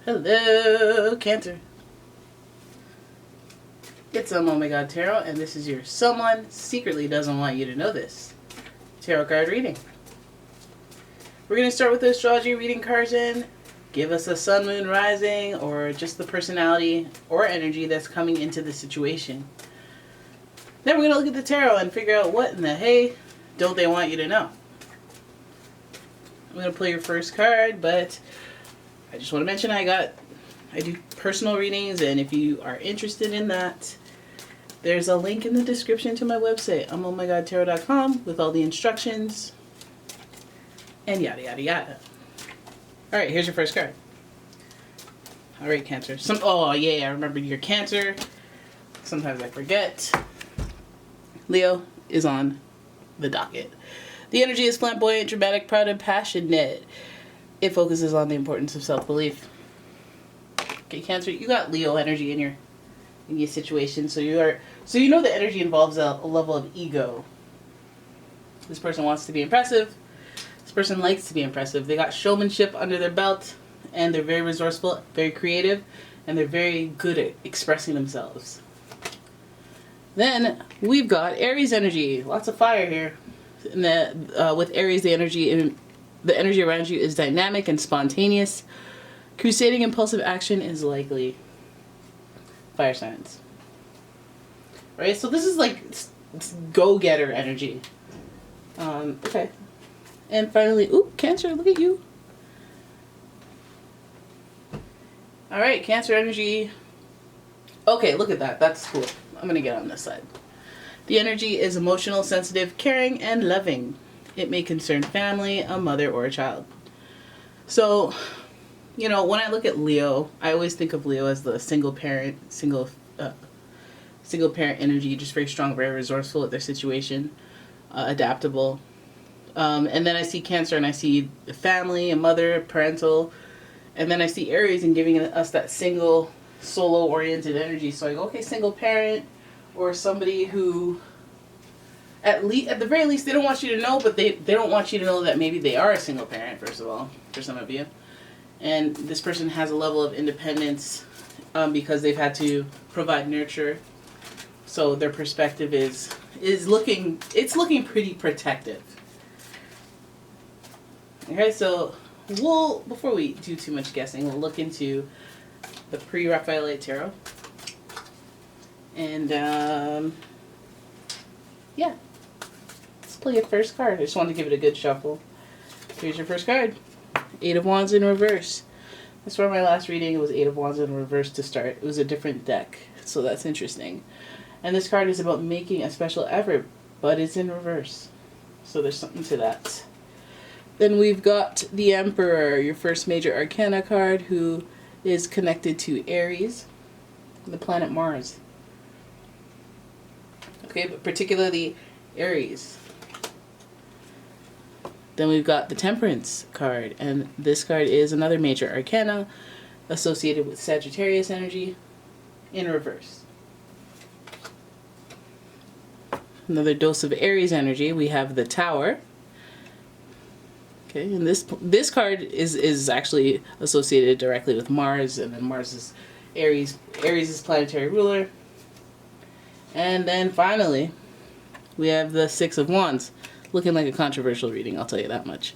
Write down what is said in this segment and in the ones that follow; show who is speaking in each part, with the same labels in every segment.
Speaker 1: Hello, Cancer. It's umomgtarot, and this is your Someone Secretly Doesn't Want You to Know This tarot card reading. We're going to start with the astrology reading cards and give us a sun, moon, rising, or just the personality or energy that's coming into the situation. Then we're going to look at the tarot and figure out what in the hey don't they want you to know. I'm going to play your first card, but I just want to mention I do personal readings, and if you are interested in that, there's a link in the description to my website, umomgtarot.com, with all the instructions and yada yada yada. All right, here's your first card. All right, Cancer. Oh yeah, I remember you're Cancer. Sometimes I forget. Leo is on the docket. The energy is flamboyant, dramatic, proud, and passionate. It focuses on the importance of self-belief. Okay, Cancer, you got Leo energy in your situation, so you know the energy involves a level of ego. This person wants to be impressive. This person likes to be impressive. They got showmanship under their belt, and they're very resourceful, very creative, and they're very good at expressing themselves. Then we've got Aries energy. Lots of fire here. And with Aries, the energy around you is dynamic and spontaneous. Crusading impulsive action is likely. Fire signs. Right? So this is like go-getter energy. Okay. And finally, Cancer, look at you. Alright, Cancer energy. Okay, look at that. That's cool. I'm going to get on this side. The energy is emotional, sensitive, caring, and loving. It may concern family, a mother, or a child. So, when I look at Leo, I always think of Leo as the single parent energy, just very strong, very resourceful at their situation, adaptable. And then I see Cancer and I see the family, a mother, parental, and then I see Aries and giving us that single, solo-oriented energy. So I go, okay, single parent, or somebody who, at the very least, they don't want you to know, but they don't want you to know that maybe they are a single parent, first of all, for some of you. And this person has a level of independence because they've had to provide nurture. So their perspective is looking pretty protective. Okay, so before we do too much guessing, we'll look into the pre-Raphaelite tarot. And yeah, let's play your first card. I just wanted to give it a good shuffle. Here's your first card. 8 of Wands in reverse. That's where my last reading, it was 8 of Wands in reverse to start. It was a different deck, so that's interesting. And this card is about making a special effort, but it's in reverse. So there's something to that. Then we've got the Emperor, your first major arcana card, who is connected to Aries, the planet Mars. Okay, but particularly Aries. Then we've got the Temperance card, and this card is another major arcana associated with Sagittarius energy in reverse. Another dose of Aries energy, we have the Tower. Okay, and this card is actually associated directly with Mars, and then Mars is Aries. Aries is planetary ruler. And then finally, we have the 6 of Wands. Looking like a controversial reading, I'll tell you that much.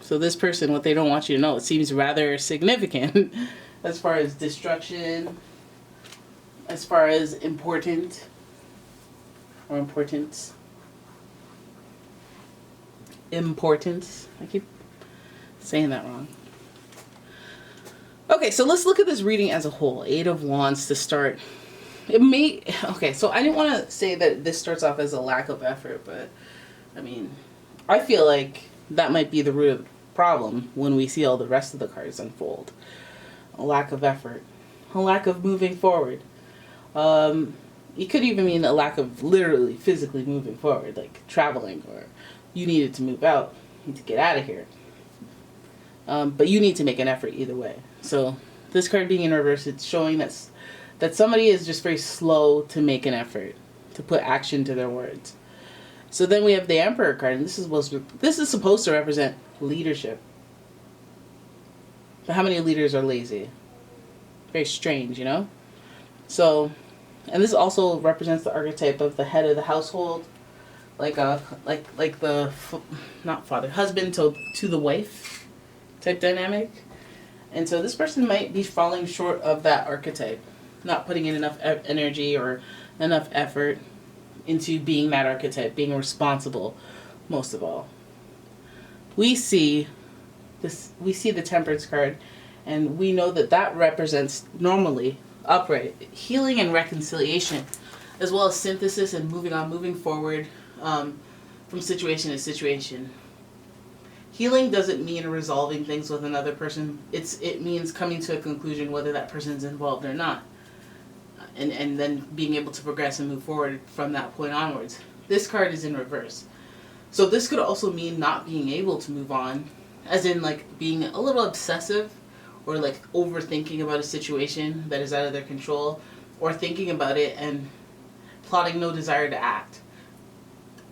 Speaker 1: So this person, what they don't want you to know, it seems rather significant as far as destruction, as far as importance. I keep saying that wrong. Okay, so let's look at this reading as a whole. 8 of Wands to start. Okay, so I didn't want to say that this starts off as a lack of effort, but I mean, I feel like that might be the root of the problem when we see all the rest of the cards unfold. A lack of effort, a lack of moving forward. It could even mean a lack of literally, physically moving forward, like traveling, or you needed to move out, you need to get out of here. But you need to make an effort either way. So this card being in reverse, it's showing that somebody is just very slow to make an effort, to put action to their words. So then we have the Emperor card, and this is supposed to represent leadership. But how many leaders are lazy? Very strange, you know? So, and this also represents the archetype of the head of the household, like the not father, husband to the wife type dynamic. And so this person might be falling short of that archetype, not putting in enough energy or enough effort into being that archetype, being responsible most of all. We see the Temperance card, and we know that represents normally upright healing and reconciliation, as well as synthesis and moving forward from situation to situation. Healing doesn't mean resolving things with another person. It means coming to a conclusion whether that person's involved or not, and then being able to progress and move forward from that point onwards. This card is in reverse. So this could also mean not being able to move on, as in like being a little obsessive or like overthinking about a situation that is out of their control, or thinking about it and plotting no desire to act.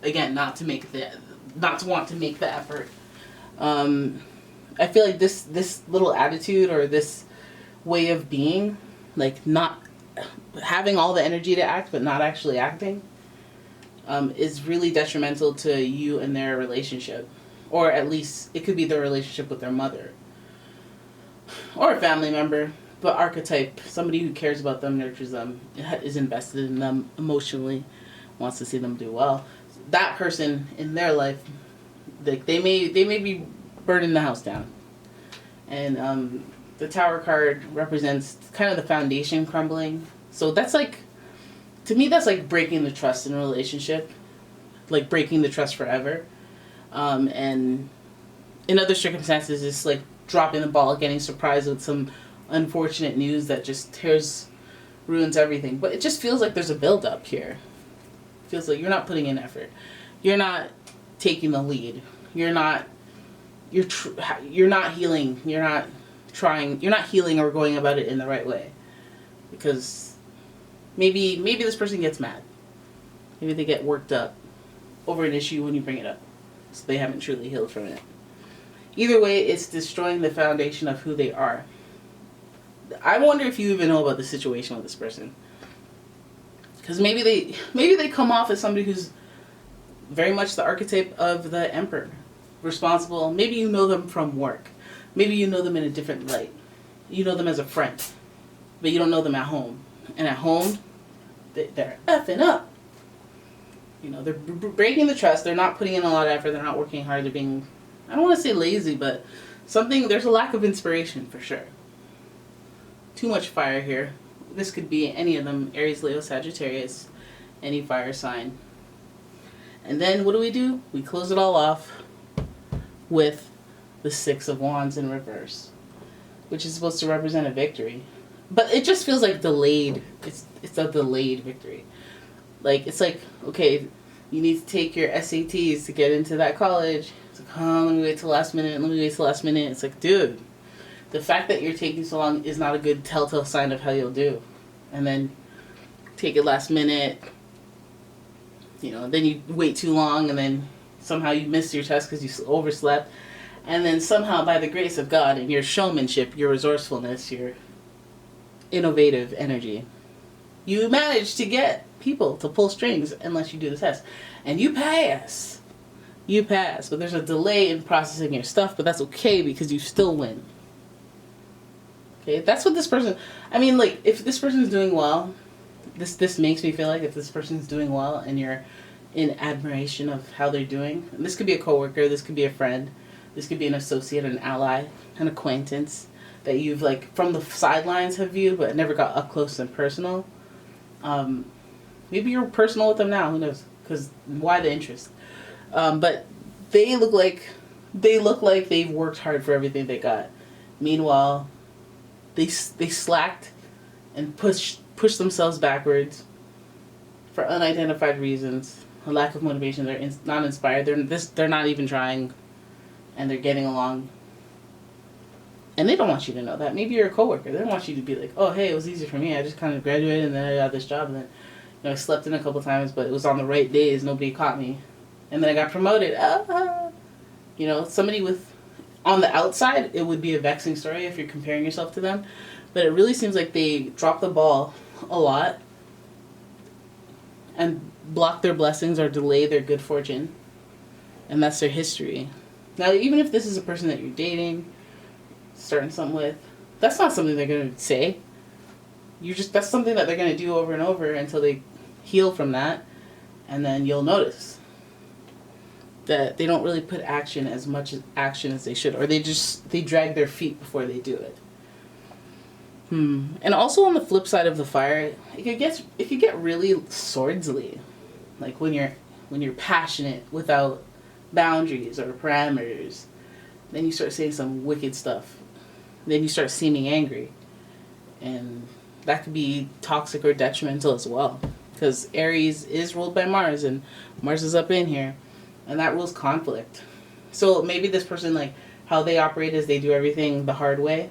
Speaker 1: Again, not to want to make the effort. I feel like this little attitude or this way of being, like not having all the energy to act but not actually acting, is really detrimental to you and their relationship. Or at least it could be their relationship with their mother or a family member, but archetype, somebody who cares about them, nurtures them, is invested in them emotionally, wants to see them do well. That person in their life, like they may be burning the house down. And the Tower card represents kind of the foundation crumbling. So that's like, to me, that's like breaking the trust in a relationship, like breaking the trust forever. And in other circumstances, it's like dropping the ball, getting surprised with some unfortunate news that just ruins everything. But it just feels like there's a build-up here. It feels like you're not putting in effort. You're not taking the lead. You're not healing. You're not trying. You're not healing or going about it in the right way. Because maybe this person gets mad. Maybe they get worked up over an issue when you bring it up. So they haven't truly healed from it. Either way, it's destroying the foundation of who they are. I wonder if you even know about the situation with this person. Because maybe they come off as somebody who's very much the archetype of the Emperor. Responsible. Maybe you know them from work. Maybe you know them in a different light. You know them as a friend. But you don't know them at home. And at home, they're effing up. You know, they're breaking the trust. They're not putting in a lot of effort. They're not working hard. They're being, I don't want to say lazy, but there's a lack of inspiration for sure. Too much fire here. This could be any of them, Aries, Leo, Sagittarius, any fire sign. And then what do? We close it all off with the Six of Wands in reverse, which is supposed to represent a victory. But it just feels like delayed. It's a delayed victory. Like, it's like, okay, you need to take your SATs to get into that college. It's like, oh, let me wait till last minute. It's like, dude, the fact that you're taking so long is not a good telltale sign of how you'll do. And then take it last minute, you know, then you wait too long, and then somehow you miss your test because you overslept. And then somehow, by the grace of God and your showmanship, your resourcefulness, your innovative energy, you manage to get people to pull strings unless you do the test. And you pass. But there's a delay in processing your stuff, but that's okay because you still win. Okay, that's what this person, I mean, like, if this person's doing well, this makes me feel like if this person's doing well and you're in admiration of how they're doing, and this could be a coworker, this could be a friend, this could be an associate, an ally, an acquaintance that you've, like, from the sidelines have viewed but never got up close and personal. Maybe you're personal with them now, who knows? Because why the interest? But they look like they've worked hard for everything they got. Meanwhile, they slacked and pushed themselves backwards for unidentified reasons, a lack of motivation. They're not inspired. They're not even trying, and they're getting along. And they don't want you to know that. Maybe you're a coworker. They don't want you to be like, oh, hey, it was easy for me. I just kind of graduated and then I got this job, and then, you know, I slept in a couple times, but it was on the right days. Nobody caught me, and then I got promoted. You know, somebody with on the outside, it would be a vexing story if you're comparing yourself to them. But it really seems like they drop the ball a lot and block their blessings or delay their good fortune. And that's their history. Now, even if this is a person that you're dating, starting something with, that's not something they're going to say. That's something that they're going to do over and over until they heal from that. And then you'll notice that they don't really put as much action as they should, or they drag their feet before they do it. And also on the flip side of the fire, it could get really swordsly, like when you're passionate without boundaries or parameters. Then you start saying some wicked stuff. Then you start seeming angry, and that could be toxic or detrimental as well, because Aries is ruled by Mars, and Mars is up in here. And that rules conflict. So maybe this person, like, how they operate is they do everything the hard way.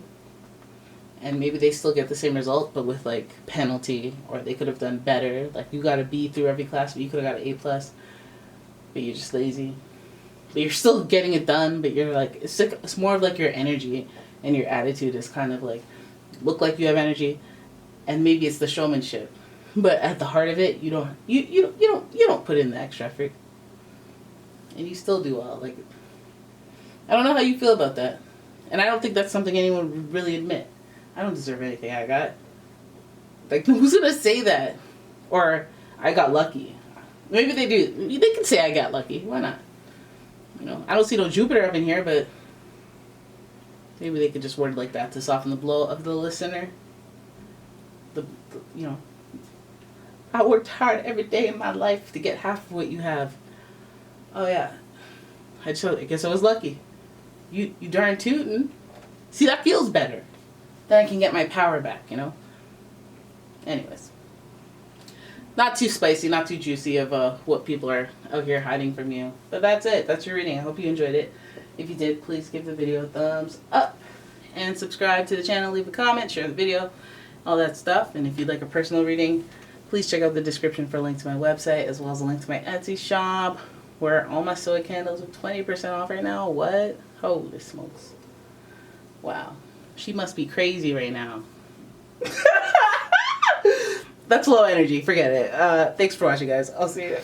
Speaker 1: And maybe they still get the same result, but with, like, penalty. Or they could have done better. Like, you got a B through every class, but you could have got an A+. But you're just lazy. But you're still getting it done, but you're, like, it's more of, like, your energy and your attitude is kind of, like, look like you have energy. And maybe it's the showmanship. But at the heart of it, you don't put in the extra effort. And you still do well. Like, I don't know how you feel about that. And I don't think that's something anyone would really admit. I don't deserve anything I got. Like, who's going to say that? Or, I got lucky. Maybe they do. They can say I got lucky. Why not? You know, I don't see no Jupiter up in here, but maybe they could just word it like that to soften the blow of the listener. You know, I worked hard every day in my life to get half of what you have. Oh yeah, I guess I was lucky. You darn tootin'. See, that feels better. Then I can get my power back, you know? Anyways. Not too spicy, not too juicy of what people are out here hiding from you. But that's it. That's your reading. I hope you enjoyed it. If you did, please give the video a thumbs up. And subscribe to the channel. Leave a comment. Share the video. All that stuff. And if you'd like a personal reading, please check out the description for a link to my website, as well as a link to my Etsy shop, where all my soy candles are 20% off right now. What? Holy smokes. Wow. She must be crazy right now. That's low energy. Forget it. Thanks for watching, guys. I'll see you.